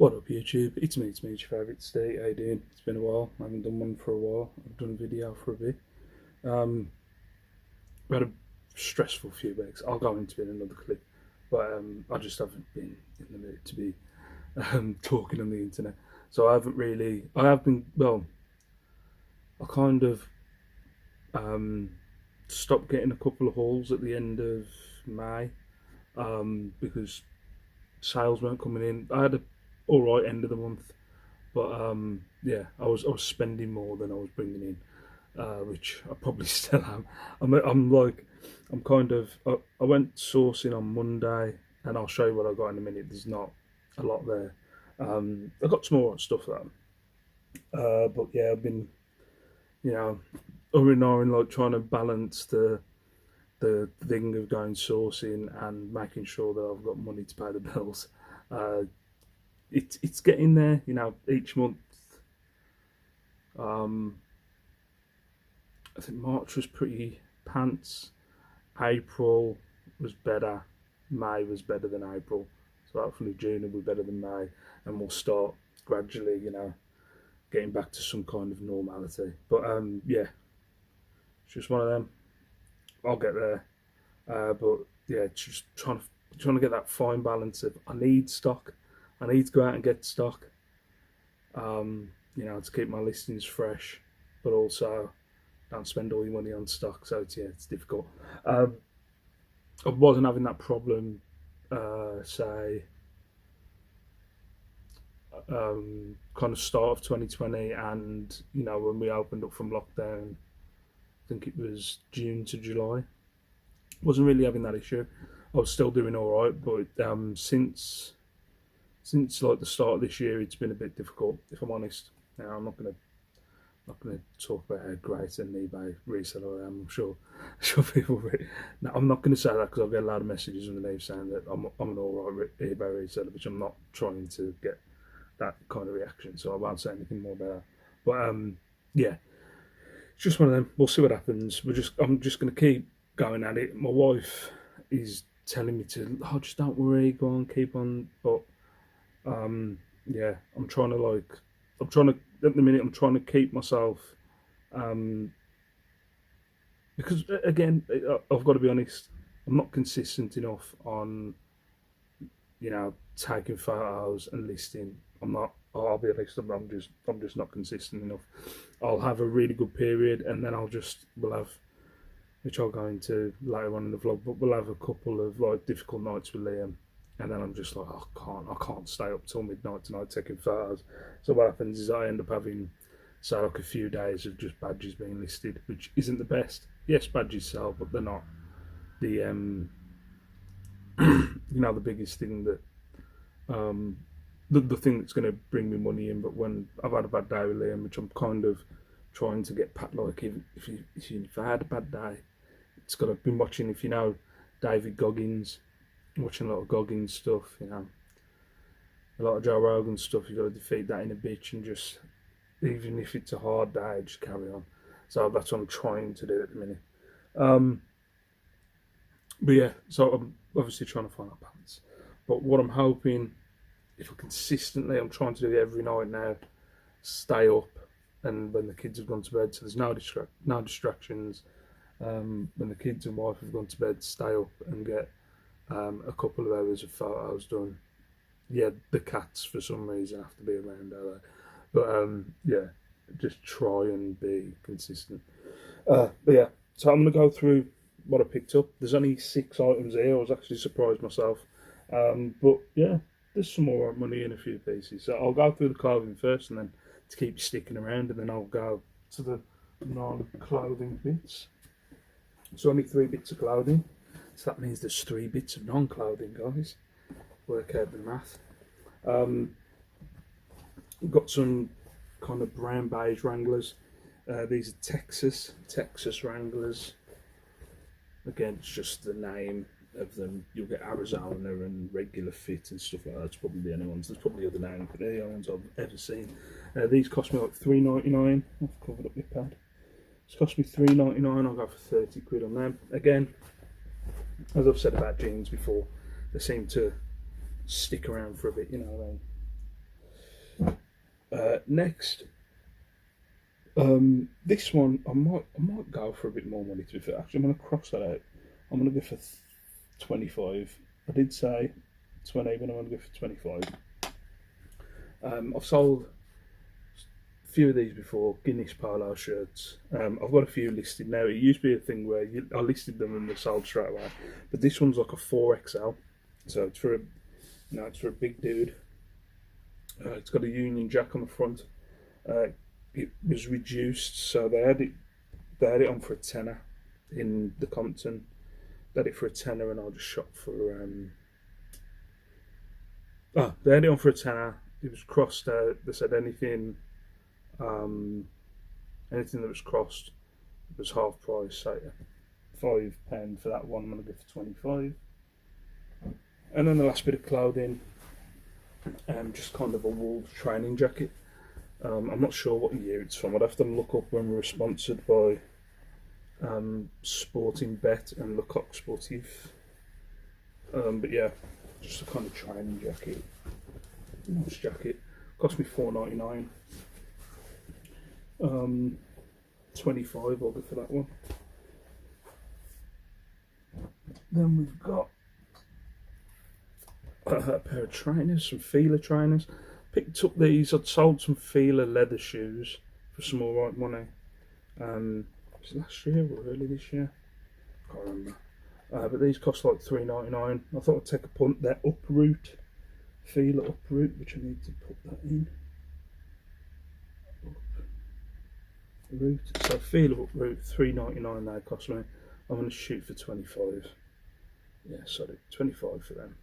What up YouTube, it's me, your favourite Steve. How you doing? It's been a while, I haven't done one for a while. I've done a video for a bit. We had a stressful few weeks. I'll go into it in another clip, but I just haven't been in the mood to be talking on the internet. So I have been, well, I kind of stopped getting a couple of hauls at the end of May because sales weren't coming in. I had a alright end of the month, but yeah, I was spending more than I was bringing in, which I probably still am. I went sourcing on Monday, and I'll show you what I got in a minute. There's not a lot there. I got some more stuff though, but yeah, I've been, like trying to balance the thing of going sourcing and making sure that I've got money to pay the bills. It's getting there, each month. I think March was pretty pants, April was better, May was better than April, so hopefully June will be better than May, and we'll start gradually, getting back to some kind of normality. But yeah, it's just one of them. I'll get there, but yeah, it's just trying to get that fine balance of I need stock, I need to go out and get stock, to keep my listings fresh, but also don't spend all your money on stock. So it's difficult. I wasn't having that problem, say, kind of start of 2020, and when we opened up from lockdown, I think it was June to July. Wasn't really having that issue. I was still doing all right, but since like the start of this year, it's been a bit difficult, if I'm honest. Now, I'm not gonna talk about how great an eBay reseller I am. I'm sure people. No, I'm not gonna say that because I'll get a lot of messages underneath saying that I'm an all right eBay reseller, which I'm not trying to get that kind of reaction. So I won't say anything more about that. But yeah, it's just one of them. We'll see what happens. I'm just gonna keep going at it. My wife is telling me to, just don't worry, go on, keep on. But yeah, at the minute I'm trying to keep myself, because again, I've got to be honest, I'm not consistent enough on, taking photos and listing. I'll be honest, I'm just not consistent enough. I'll have a really good period, and then we'll have, which I'll go into later on in the vlog, but we'll have a couple of like difficult nights with Liam, and then I'm just like, I can't stay up till midnight tonight taking photos. So what happens is I end up having, say, like a few days of just badges being listed, which isn't the best. Yes, badges sell, but they're not the the biggest thing that the thing that's going to bring me money in. But when I've had a bad day with Liam, which I'm kind of trying to get like, if I had a bad day, it's got to be watching, if you know David Goggins, watching a lot of Goggins stuff, a lot of Joe Rogan stuff. You've got to defeat that in a bitch, and just, even if it's a hard day, just carry on. So that's what I'm trying to do at the minute. But yeah, so I'm obviously trying to find that balance. But what I'm hoping, if I consistently, I'm trying to do it every night now, stay up, and when the kids have gone to bed, so there's no distractions. When the kids and wife have gone to bed, stay up and get a couple of hours of photos done. Yeah, the cats for some reason have to be around, but yeah, just try and be consistent. But yeah, so I'm gonna go through what I picked up. There's only 6 items here. I was actually surprised myself, but yeah, there's some more money in a few pieces. So I'll go through the clothing first, and then to keep you sticking around, and then I'll go to the non-clothing bits. So only 3 bits of clothing. So that means there's 3 bits of non-clothing, guys. Work out the math. Got some kind of brown beige Wranglers. These are Texas Wranglers. Again, it's just the name of them. You'll get Arizona and regular fit and stuff like that. That's probably the only ones. There's probably other names, but they're the only ones I've ever seen. These cost me like $3.99. I've covered up my pad. It's cost me $3.99. I'll go for 30 quid on them. Again, as I've said about jeans before, they seem to stick around for a bit, Next, this one I might go for a bit more money, to be fair. Actually, I'm gonna cross that out. I'm gonna go for 25. I did say 20, but I'm gonna go for 25. I've sold a few of these before, Guinness polo shirts. I've got a few listed now. It used to be a thing where I listed them and they sold straight away, but this one's like a 4XL, so it's for a big dude. It's got a Union Jack on the front. It was reduced, so they had it on for a tenner in the Compton. They had it for a tenner, and I just shot for they had it on for a tenner. It was crossed out. They said anything that was crossed was half price. So yeah, £5 for that one. I'm gonna go for 25. And then the last bit of clothing, just kind of a wool training jacket. I'm not sure what year it's from. I'd have to look up when we were sponsored by Sporting Bet and Lecoq Sportif. But yeah, just a kind of training jacket. Nice jacket. Cost me $4.99. 25. I'll go for that one. Then we've got a pair of trainers, some Fila trainers. Picked up these. I'd sold some Fila leather shoes for some alright money. Was it last year or early this year? I can't remember. But these cost like $3.99. I thought I'd take a punt. They're uproot, Fila uproot, which I need to put that in. Uproot. So Fila uproot, $3.99 they cost me. I'm going to shoot for 25. Yeah, sorry, 25 for them.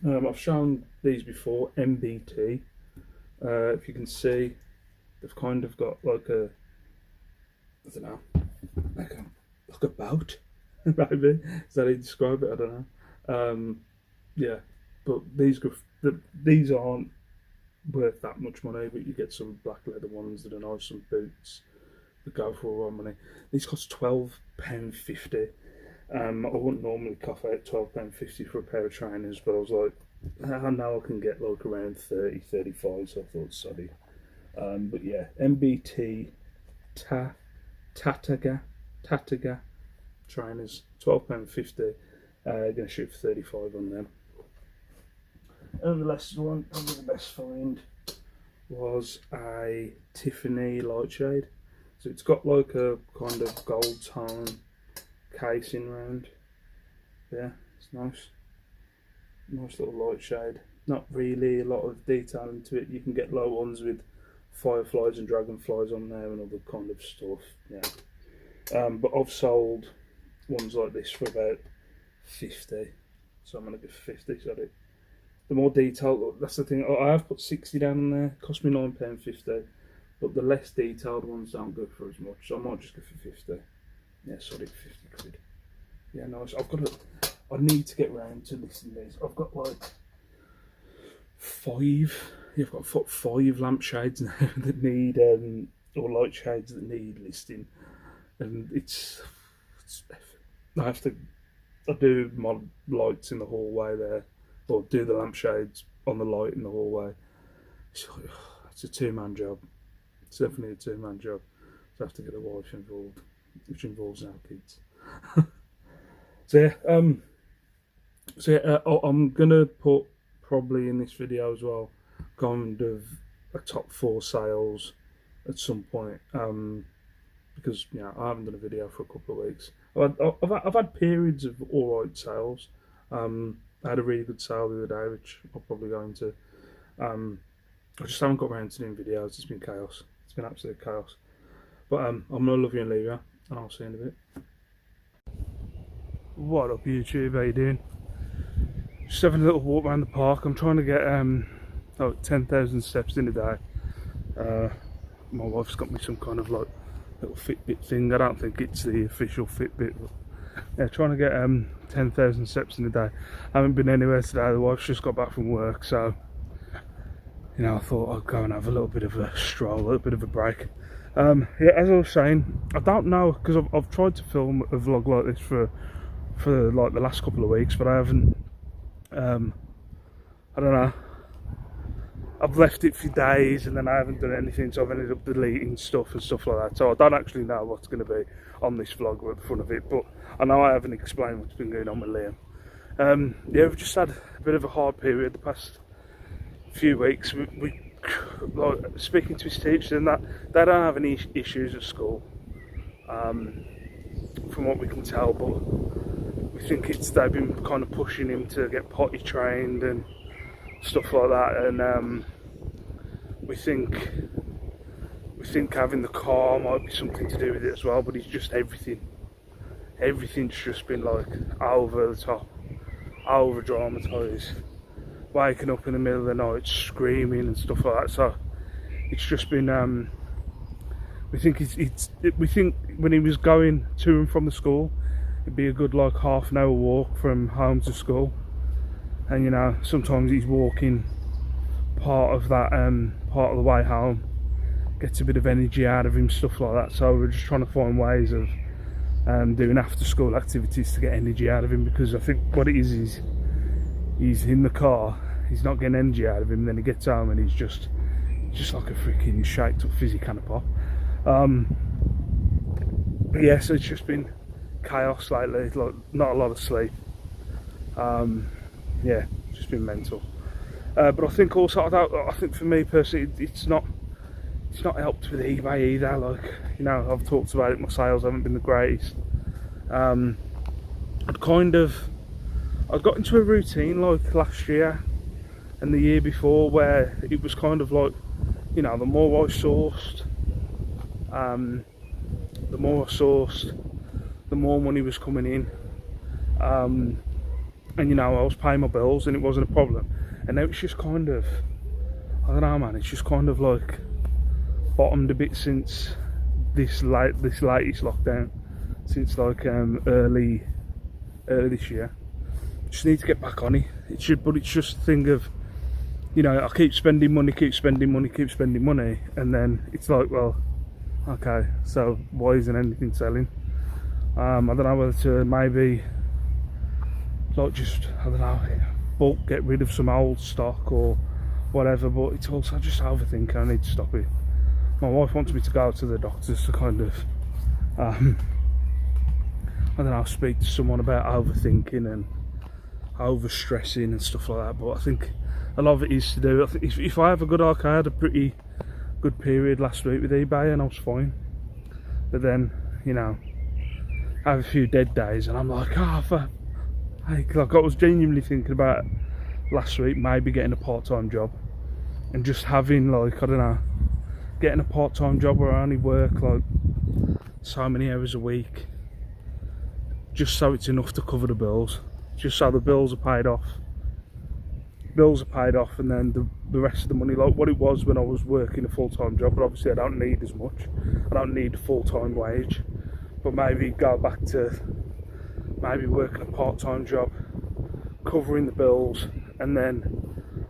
I've shown these before, MBT. If you can see, they've kind of got like a, I don't know, like a boat, maybe. Is that how you describe it? I don't know. Yeah, but these aren't worth that much money, but you get some black leather ones that are nice, some boots that go for all money. These cost £12.50. I wouldn't normally cough out £12.50 for a pair of trainers, but I was like, I know I can get like around 30, 35, so I thought, sorry. But yeah, MBT Tataga trainers, £12.50. Gonna shoot for 35 on them. And the last one, probably the best find, was a Tiffany light shade. So it's got like a kind of gold tone casing round. Yeah, it's nice. Nice little light shade. Not really a lot of detail into it. You can get low ones with fireflies and dragonflies on there and other kind of stuff. Yeah. But I've sold ones like this for about 50. So I'm gonna give 50. Sorry. The more detailed, that's the thing. I have put 60 down on there. It cost me £9.50. But the less detailed ones don't go for as much. So I might just go for 50. Yeah, sorry, 50 quid. Yeah, nice. I need to get round to listing these. I've got like 5. Yeah, I've got 5 lampshades now that need, or light shades that need listing. And it's I do my lights in the hallway there, or do the lampshades on the light in the hallway. It's a 2-man job. It's definitely a 2-man job. So I have to get a wife involved, which involves our kids. I'm gonna put probably in this video as well, kind of a top 4 sales at some point. Because I haven't done a video for a couple of weeks. I've had periods of alright sales. I had a really good sale the other day, which I'll probably go into. I just haven't got around to doing videos. It's been chaos. It's been absolute chaos. But I'm gonna love you and leave you, and I'll see you in a bit. What up, YouTube? How you doing? Just having a little walk around the park. I'm trying to get 10,000 steps in a day. My wife's got me some kind of like little Fitbit thing. I don't think it's the official Fitbit, but yeah, trying to get 10,000 steps in a day. I haven't been anywhere today. The wife's just got back from work, so I thought I'd go and have a little bit of a stroll, a little bit of a break. Yeah, as I was saying, I don't know, because I've tried to film a vlog like this for like the last couple of weeks, but I haven't. I don't know. I've left it for days and then I haven't done anything, so I've ended up deleting stuff and stuff like that. So I don't actually know what's going to be on this vlog or at the front of it, but I know I haven't explained what's been going on with Liam. Yeah, we've just had a bit of a hard period the past few weeks. We like, speaking to his teachers and that, they don't have any issues at school, from what we can tell, but we think they've been kind of pushing him to get potty trained and stuff like that, and we think having the car might be something to do with it as well, but it's just everything's just been like over the top, over dramatized, waking up in the middle of the night screaming and stuff like that. So it's just been we think we think when he was going to and from the school, it'd be a good like half an hour walk from home to school, and you know, sometimes he's walking part of the way home, gets a bit of energy out of him, stuff like that. So we're just trying to find ways of doing after school activities to get energy out of him, because I think what it is he's in the car, he's not getting energy out of him, then he gets home and he's just like a freaking shaked up fizzy can of pop. But yeah, so it's just been chaos lately, like not a lot of sleep. Yeah, it's just been mental. But I think also, I think for me personally, it's not helped with eBay either. Like, you know, I've talked about it, my sales haven't been the greatest. I'd got into a routine like last year and the year before, where it was kind of like, you know, the more I sourced, the more money was coming in, and you know, I was paying my bills and it wasn't a problem. And now it's just kind of, I don't know, man, it's just kind of like bottomed a bit since this latest lockdown, since like early this year. Just need to get back on it. But it's just a thing of, you know, I keep spending money, and then it's like, well, okay, so why isn't anything selling? I don't know whether to maybe like just, I don't know, bulk get rid of some old stock or whatever, but it's also just overthinking. I need to stop it. My wife wants me to go to the doctors to kind of I don't know, speak to someone about overthinking and overstressing and stuff like that, but I think a lot of it is to do, I think if I have a good arc, I had a pretty good period last week with eBay and I was fine, but then, you know, I have a few dead days and I'm like, like I was genuinely thinking about last week maybe getting a part-time job and just having like, I don't know, getting a part-time job where I only work like so many hours a week, just so it's enough to cover the bills, just so the bills are paid off, and then the rest of the money, like what it was when I was working a full-time job. But obviously I don't need as much, I don't need a full-time wage, but maybe go back to maybe working a part-time job, covering the bills, and then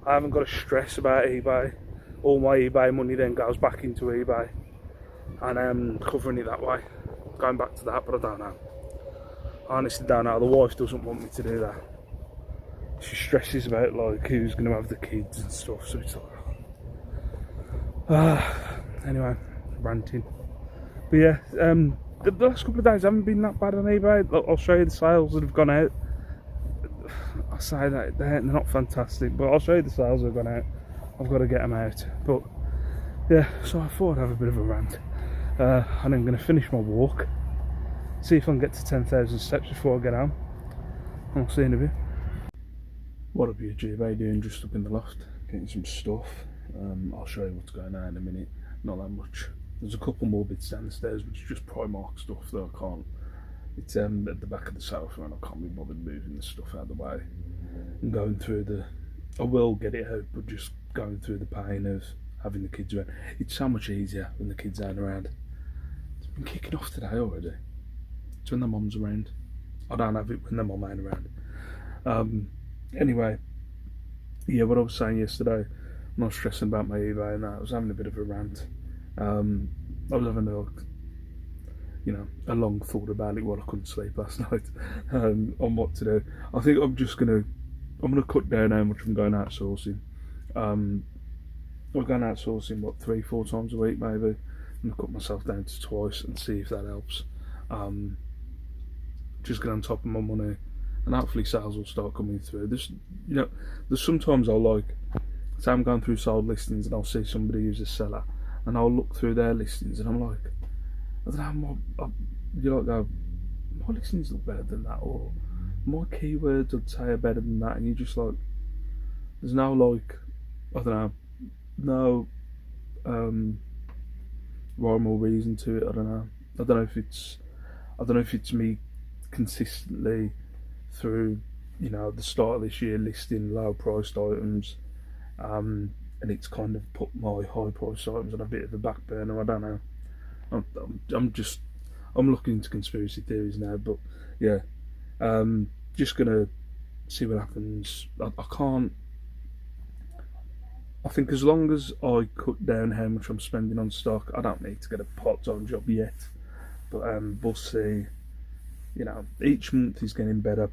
I haven't got to stress about eBay. All my eBay money then goes back into eBay, and covering it that way, going back to that. But I don't know, I honestly don't know. The wife doesn't want me to do that. She stresses about like who's going to have the kids and stuff, so it's like anyway, ranting. But yeah, the last couple of days haven't been that bad on eBay. I'll show you the sales that have gone out. I say that they're not fantastic, but I'll show you the sales that have gone out. I've got to get them out. But yeah, so I thought I'd have a bit of a rant, and I'm going to finish my walk, see if I can get to 10,000 steps before I get home, and I'll see you in a bit. What up, you GB? Doing just up in the loft, getting some stuff. I'll show you what's going on in a minute. Not that much. There's a couple more bits downstairs, which is just Primark stuff that I can't. It's at the back of the sofa, and I can't be bothered moving the stuff out of the way and going through the. I will get it out, but just going through the pain of having the kids around. It's so much easier when the kids aren't around. It's been kicking off today already. It's when the mum's around. I don't have it when the mum ain't around. Anyway, yeah, what I was saying yesterday, I'm not stressing about my eBay and that. I was having a bit of a rant. I was having a long thought about it while I couldn't sleep last night, on what to do. I think I'm gonna cut down how much I'm going outsourcing. We're going out sourcing, what, 3-4 times a week maybe. I'm going to cut myself down to twice and see if that helps. Just get on top of my money, and hopefully sales will start coming through. There's sometimes I'll like, say I'm going through sold listings and I'll see somebody who's a seller, and I'll look through their listings and I'm like, I don't know, you like go, my listings look better than that, or my keywords I'd say are better than that, and you just like, there's no like, I don't know, no rhyme or reason to it. I don't know if it's me consistently through, the start of this year listing low priced items, and it's kind of put my high priced items on a bit of a back burner. I don't know. I'm looking into conspiracy theories now, but yeah, just gonna see what happens. I think as long as I cut down how much I'm spending on stock, I don't need to get a part-time job yet. But we'll see. Each month is getting better.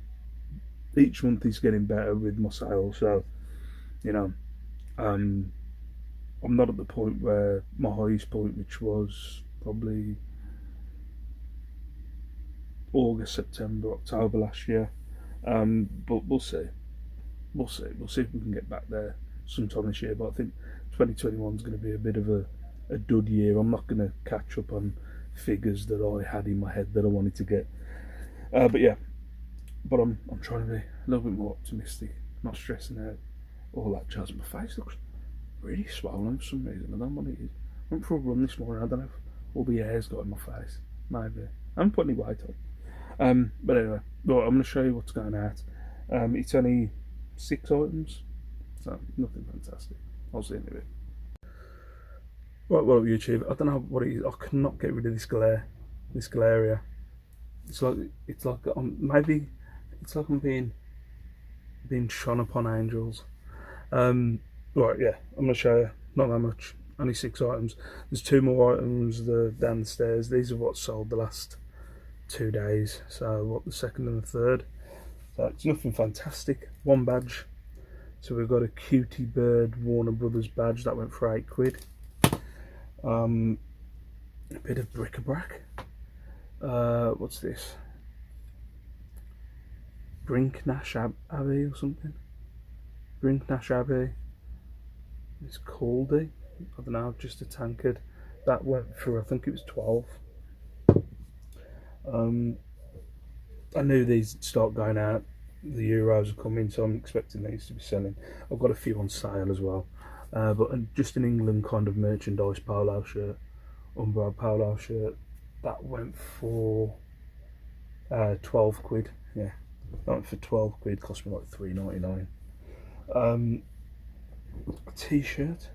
Each month is getting better with my sales. So, I'm not at the point where my highest point, which was probably August, September, October last year. But we'll see. We'll see if we can get back there sometime this year. But I think 2021 is going to be a bit of a dud year. I'm not going to catch up on figures that I had in my head that I wanted to get. But yeah, I'm trying to be a little bit more optimistic, not stressing out all that jazz. My face looks really swollen for some reason. I don't know what it is. I went for a run this morning. I don't know if all the hair's got in my face. Maybe. I haven't put any weight on. But anyway, right, I'm going to show you what's going out. It's only 6 items, so nothing fantastic. I'll see you in a bit. Right, well, YouTube, I don't know what it is. I cannot get rid of this glare here. It's like maybe it's like I'm being shone upon angels. Right, yeah, I'm gonna show you. Not that much. Only 6 items. There's 2 more items downstairs. These are what sold the last 2 days. So what, the second and the third. So it's nothing fantastic. 1 badge. So we've got a Cutie Bird Warner Brothers badge that went for £8. A bit of bric-a-brac. What's this? Brinknash Abbey or something? Brinknash Abbey. It's Caldy. I don't know, just a tankard. That went for, I think it was 12. I knew these would start going out. The Euros are coming, so I'm expecting these to be selling. I've got a few on sale as well. But just an England kind of merchandise polo shirt, Umbro polo shirt, that went for £12. Yeah, that went for £12. Cost me like £3.99. A t-shirt.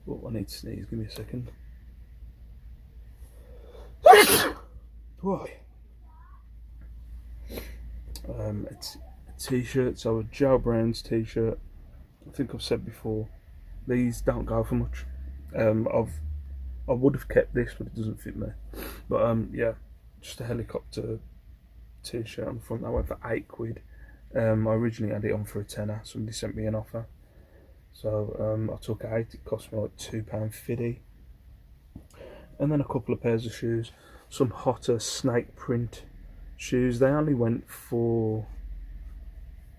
Oh, I need to sneeze. Give me a second. Why? It's a t-shirt. So a Joe Brown's t-shirt. I think I've said before, these don't go for much. I would have kept this, but it doesn't fit me. But yeah, just a helicopter t-shirt on the front. That went for £8. I originally had it on for a tenner. Somebody sent me an offer, so I took 8. It cost me like £2.50. And then a couple of pairs of shoes, some hotter snake print shoes. They only went for,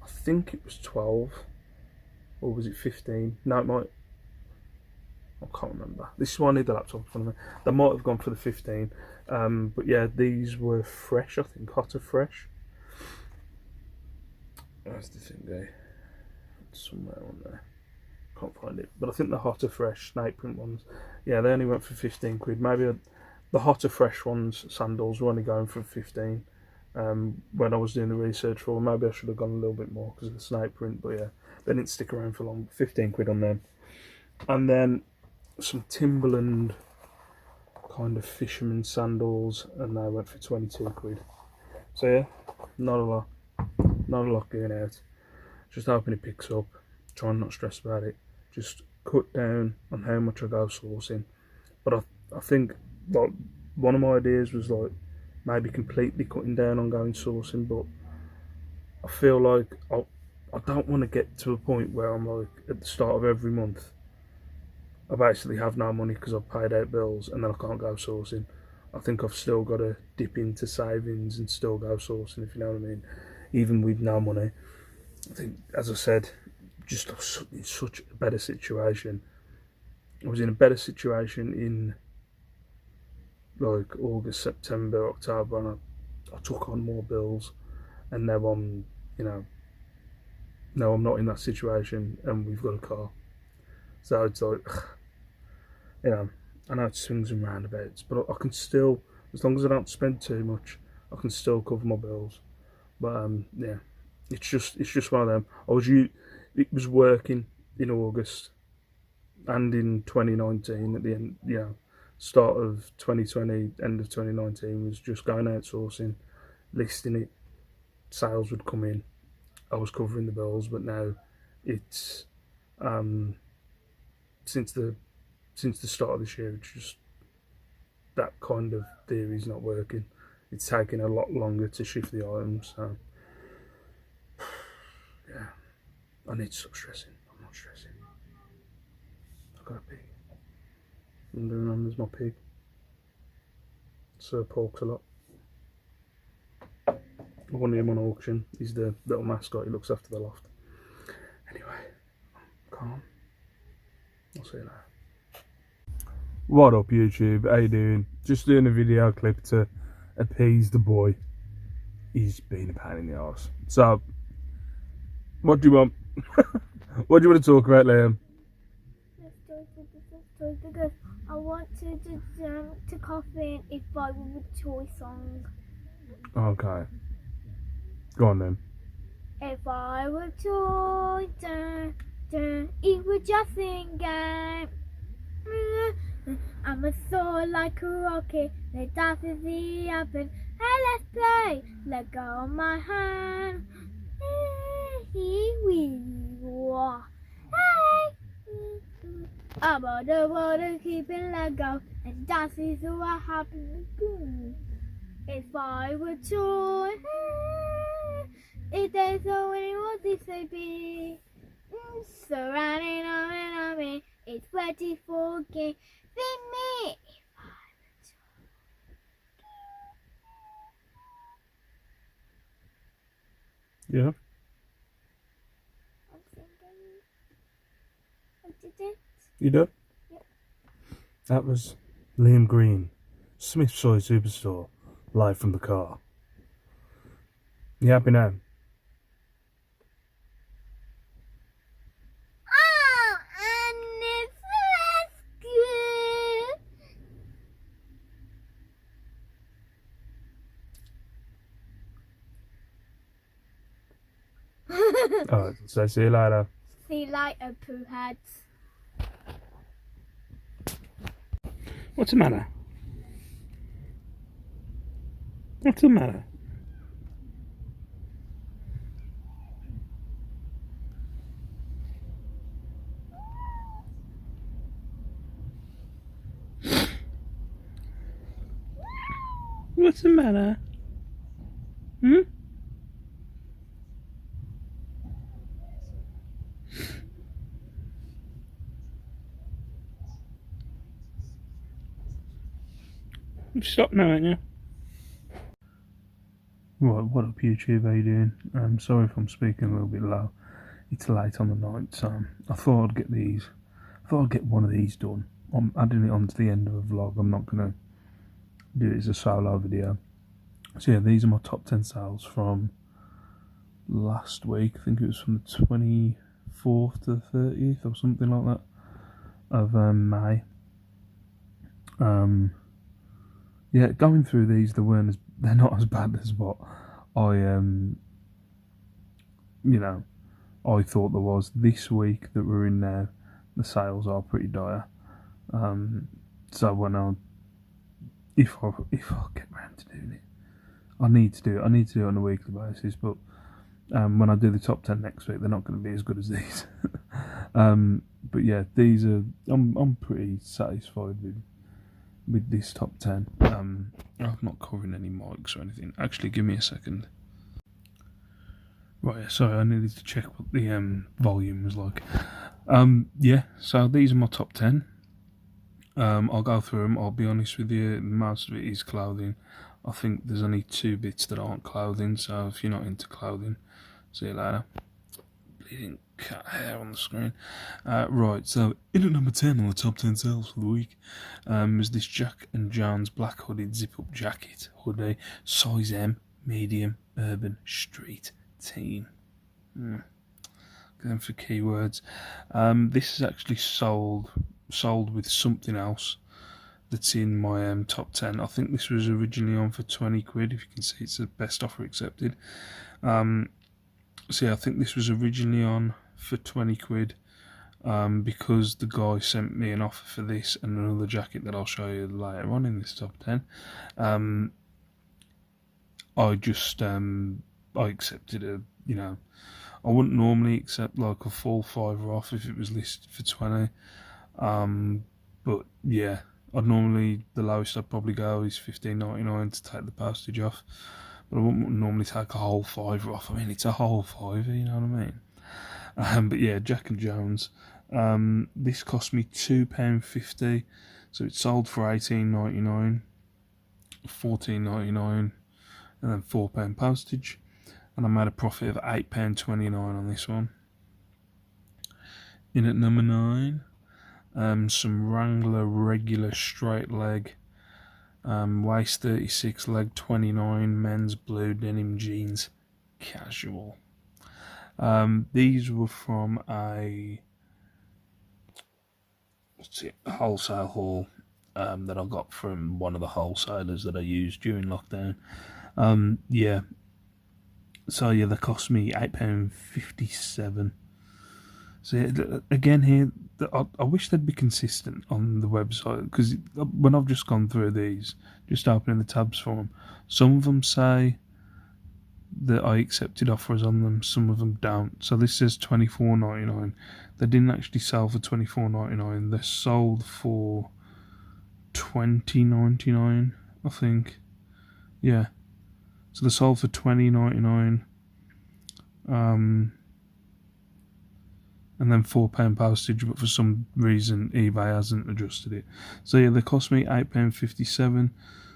I think it was 12, or was it 15? No, it might, I can't remember. This is why I need the laptop in front of me. They might have gone for the 15. But yeah, these were fresh, I think, hotter fresh. Where's the thing there? It's somewhere on there. Can't find it. But I think the hotter fresh snake print ones, yeah, they only went for £15. Maybe the hotter fresh ones, sandals, were only going for 15. When I was doing the research for them. Maybe I should have gone a little bit more because of the snake print, but yeah, they didn't stick around for long. £15 on them. And then some Timberland kind of fisherman sandals, and they went for £22. So yeah, not a lot going out. Just hoping it picks up. Trying not to stress about it. Just cut down on how much I go sourcing. But I think like one of my ideas was like maybe completely cutting down on going sourcing, but I feel like I don't want to get to a point where I'm like at the start of every month I basically have no money because I've paid out bills and then I can't go sourcing. I think I've still got to dip into savings and still go sourcing, if you know what I mean. Even with no money, I think, as I said, just in such a better situation. I was in a better situation in like August, September, October, and I took on more bills, and now I'm, you know, now I'm not in that situation, and we've got a car. So it's like, you know, I know it swings and roundabouts, but I can still, as long as I don't spend too much, I can still cover my bills. But yeah, it's just one of them. It was working in August and in 2019 at the end, you know, start of 2020, end of 2019 was just going outsourcing, listing it, sales would come in, I was covering the bills. But now it's since the start of this year, it's just that kind of theory is not working. It's taking a lot longer to shift the items. So yeah, I need to stop stressing. I'm not stressing. I've got a pig. And there's my pig. Sir Porks a lot. I won him on auction. He's the little mascot. He looks after the loft. Anyway, calm. I'll see you later. What up, YouTube? How you doing? Just doing a video clip to appease the boy. He's been a pain in the arse. So, what do you want? What do you want to talk about, Liam? Because I want to coffee if I were a toy song. Okay. Go on then. If I were a toy, it would just sing game. I'm a soul like a rocket that dances the up and hey, let's play. Let go of my hand. Hey, we walk. Hey. I'm on the water, keeping let go, and that is what happens. If I were toy, if there's so many what this may be, surrounding on me, it's 24 game. Think me. Yeah. I'm thinking. I did it. You done? Yep. That was Liam Green, Smith's Soy Superstore, live from the car. You happy now? Oh, and it's rescue. Alright, so see you later. See you later, poo heads. What's the matter? What's the matter? What's the matter? Hmm? You've stopped now, haven't you? Right, what up, YouTube? How you doing? Sorry if I'm speaking a little bit low. It's late on the night, so I thought I'd get these. I thought I'd get one of these done. I'm adding it on to the end of a vlog. I'm not gonna do it as a solo video. So yeah, these are my top 10 sales from last week. I think it was from the 24th to the 30th or something like that of May. Yeah, going through these, they're not as bad as what I you know, I thought there was. This week that we're in now, the sales are pretty dire. So when if I get round to doing it, I need to do it. I need to do it on a weekly basis. But when I do the top 10 next week, they're not going to be as good as these. But yeah, these are. I'm pretty satisfied with this top 10. I'm not covering any mics or anything. Actually, give me a second. Right, sorry, I needed to check what the volume was like. Yeah, so these are my top 10. I'll go through them. I'll be honest with you, most of it is clothing. I think there's only 2 bits that aren't clothing, so if you're not into clothing, see you later. Bleeding cat hair on the screen. Right, so in at number 10 on the top 10 sales for the week is this Jack and Jones black hooded zip-up jacket hoodie, size M, medium, urban, street, teen. Going for keywords. This is actually sold with something else that's in my top 10. I think this was originally on for 20 quid. If you can see, it's the best offer accepted. So yeah, I think this was originally on for 20 quid because the guy sent me an offer for this and another jacket that I'll show you later on in this top 10. I just I accepted a, you know, I wouldn't normally accept like a full £5 off if it was listed for 20. But yeah, I'd normally, the lowest I'd probably go is $15.99 to take the postage off. But I wouldn't normally take a whole £5 off. I mean, it's a whole £5, you know what I mean? But yeah, Jack and Jones. This cost me £2.50, so it sold for $18.99, $14.99, and then £4 postage. And I made a profit of £8.29 on this one. In at number 9, some Wrangler regular straight leg, waist 36, leg 29, men's blue denim jeans, casual. These were from a wholesale haul that I got from one of the wholesalers that I used during lockdown. Yeah. So yeah, they cost me £8.57. So yeah, again here, I wish they'd be consistent on the website, because when I've just gone through these, just opening the tabs for them, some of them say that I accepted offers on them, some of them don't. So this says $24.99. They didn't actually sell for $24.99. They're sold for $20.99, I think. Yeah. So they sold for $20.99, and then £4 postage, but for some reason eBay hasn't adjusted it. So yeah, they cost me £8.57,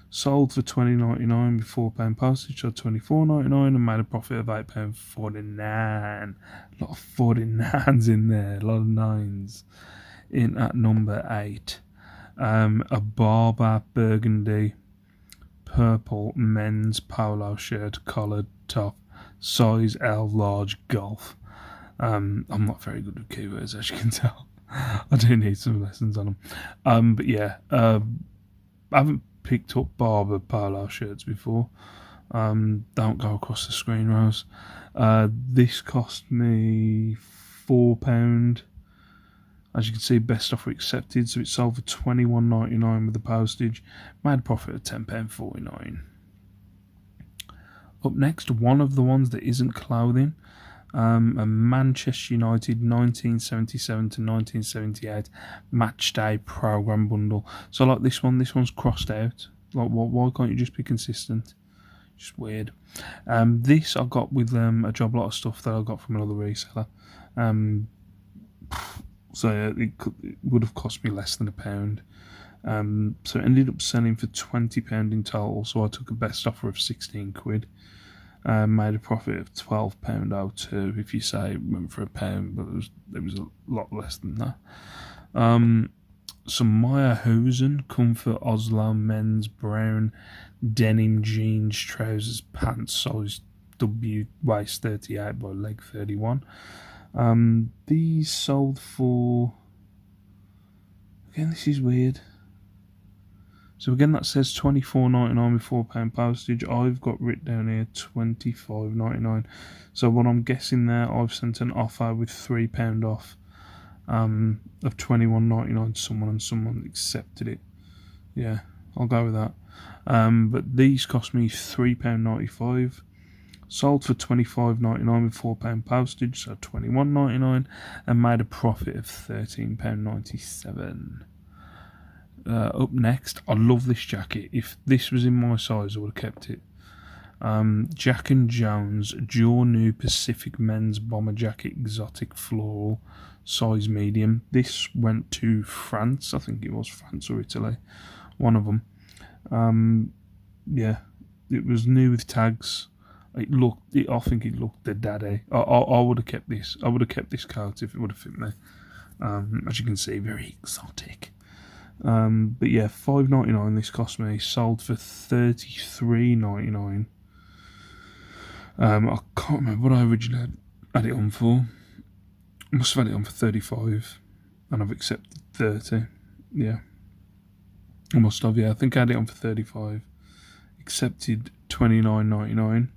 sold for $20.99 with £4 postage, so $24.99, and made a profit of £8.49. A lot of 49s in there, a lot of 9s. In at number 8, a Barber burgundy purple men's polo shirt, collared top, size L large golf. I'm not very good with keywords, as you can tell. I do need some lessons on them. But yeah, I haven't picked up Barber polo shirts before. Don't go across the screen, Rose. This cost me £4. As you can see, best offer accepted, so it sold for $21.99 with the postage. Made a profit of £10.49. Up next, one of the ones that isn't clothing, a Manchester United 1977 to 1978 match day program bundle. So like this one's crossed out. Like, why can't you just be consistent? Just weird. This I got with a job lot of stuff that I got from another reseller. So it would have cost me less than £1. So it ended up selling for £20 in total. So I took a best offer of 16 quid. Made a profit of £12.02 if you say went for £1, but it was a lot less than that. Some Meyerhosen Comfort Oslo men's brown denim jeans trousers pants, size W, waist 38 by leg 31. These sold for, again, this is weird. So again, that says $24.99 with £4 postage. I've got written down here $25.99. So what I'm guessing there, I've sent an offer with £3 off of $21.99 to someone, and someone accepted it. Yeah, I'll go with that. But these cost me £3.95. Sold for $25.99 with £4 postage, so $21.99, and made a profit of £13.97. Up next, I love this jacket. If this was in my size, I would have kept it. Jack and Jones Dual New Pacific Men's Bomber Jacket Exotic Floral, size medium. This went to France, I think it was France or Italy, one of them. Yeah, it was new with tags. I think it looked the daddy. I would have kept this. I would have kept this coat if it would have fit me. As you can see, very exotic. But yeah, $5.99 this cost me. Sold for $33.99. I can't remember what I originally had it on for. I must have had it on for $35, and I've accepted $30. Yeah, I must have. Yeah, I think I had it on for $35. Accepted $29.99.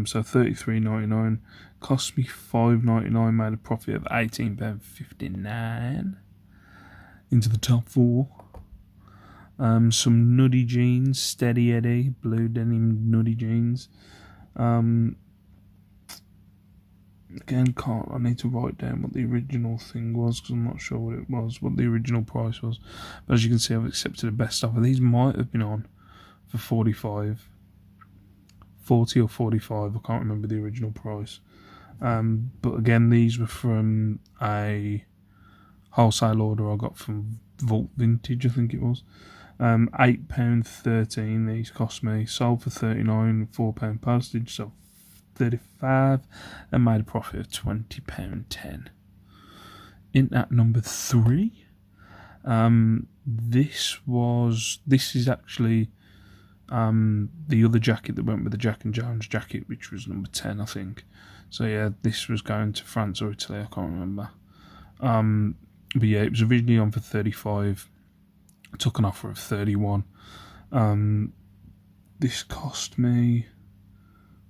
So $33.99. Cost me $5.99. Made a profit of £18.59. Into the top four. Some nuddy jeans, Steady Eddie, blue denim nuddy jeans. Again, I need to write down what the original thing was because I'm not sure what it was, what the original price was. But as you can see, I've accepted a best offer. These might have been on for 40 or 45. I can't remember the original price. But again, these were from a wholesale order I got from Vault Vintage, I think it was. £8.13 these cost me. Sold for $39, £4 postage, so $35, and made a profit of £20.10. In at number 3, this is actually the other jacket that went with the Jack and Jones jacket, which was number 10, I think. So yeah, this was going to France or Italy, I can't remember. But yeah, it was originally on for $35. I took an offer of $31. This cost me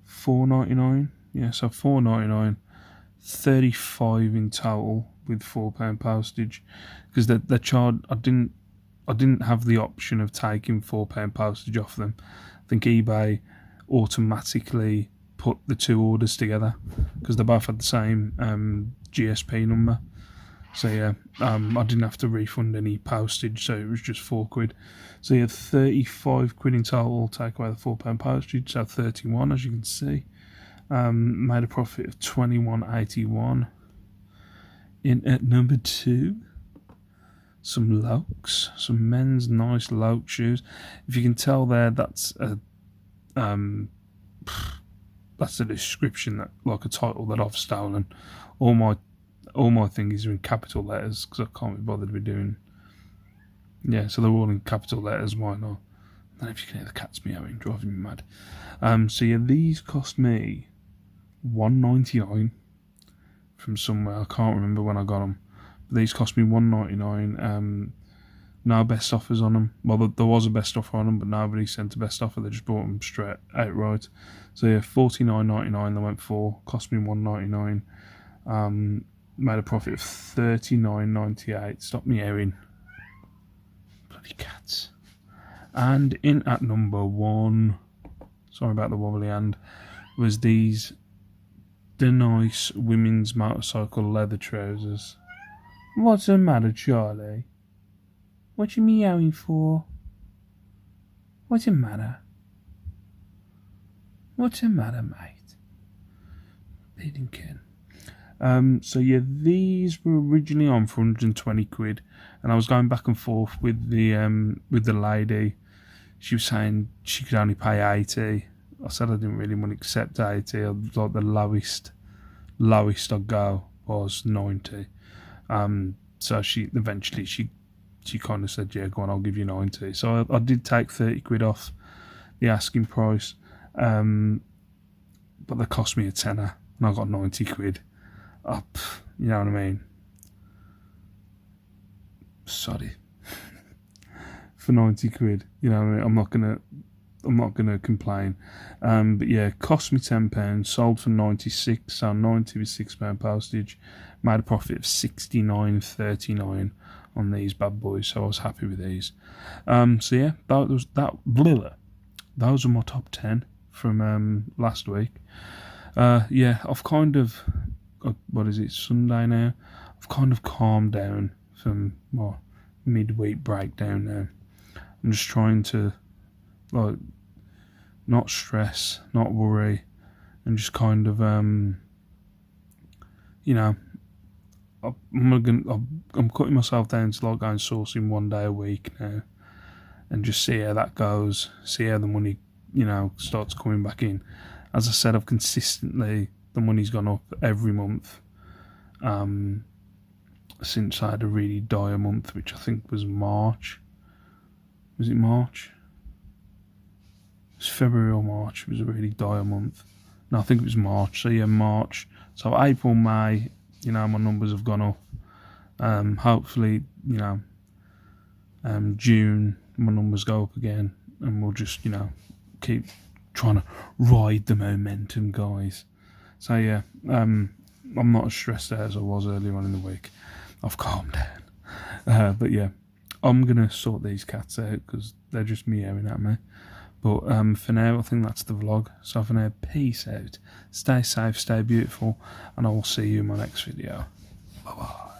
$4.99. Yeah, so $4.99, $35 in total with £4 postage. Because they charged. I didn't have the option of taking £4 postage off them. I think eBay automatically put the two orders together because they both had the same GSP number. So yeah, I didn't have to refund any postage, so it was just £4. So yeah, £35 in total, take away the £4 postage, so 31 as you can see. Made a profit of $21.81. In at number 2, some Lokes, some men's nice Loke shoes. If you can tell there, that's a description, that like a title that I've stolen. All my thingies are in capital letters because I can't be bothered with doing. Yeah, so they're all in capital letters. Why not? I don't know if you can hear the cats meowing, driving me mad. So yeah, these cost me $1.99 from somewhere. I can't remember when I got them. But these cost me $1.99. No best offers on them. Well, there was a best offer on them, but nobody sent a best offer. They just bought them straight outright. So yeah, $49.99 they went for. Cost me $1.99. Made a profit of $39.98. Stop me airing. Bloody cats. And in at number 1, sorry about the wobbly hand, was these nice women's motorcycle leather trousers. What's the matter, Charlie? What you meowing for? What's the matter? What's the matter, mate? Bleeding Ken. So yeah, these were originally on for £120, and I was going back and forth with the lady. She was saying she could only pay $80. I said I didn't really want to accept $80. I was like the lowest I'd go was $90. So she eventually kind of said, yeah, go on, I'll give you $90. So I did take £30 off the asking price, but they cost me a tenner, and I got £90 up. You know what I mean? Sorry. For £90, you know what I mean? I'm not gonna complain. But yeah, cost me £10. Sold for 96. So 90 with £6 postage. Made a profit of $69.39 on these bad boys. So I was happy with these. So yeah, those are my top 10 from last week. Yeah, I've kind of, what is it, Sunday now? I've kind of calmed down from my midweek breakdown now. I'm just trying to, like, not stress, not worry, and just kind of you know, I'm cutting myself down to like going sourcing 1 day a week now, and just see how that goes, see how the money, you know, starts coming back in. As I said, the money's gone up every month since I had a really dire month, which I think was March. Was it March? It was February or March. It was a really dire month. No, I think it was March. So yeah, March. So April, May, you know, my numbers have gone up. Hopefully, you know, June, my numbers go up again, and we'll just, you know, keep trying to ride the momentum, guys. So yeah, I'm not as stressed out as I was earlier on in the week. I've calmed down. But yeah, I'm going to sort these cats out because they're just meowing at me. But for now, I think that's the vlog. So for now, peace out. Stay safe, stay beautiful, and I will see you in my next video. Bye-bye.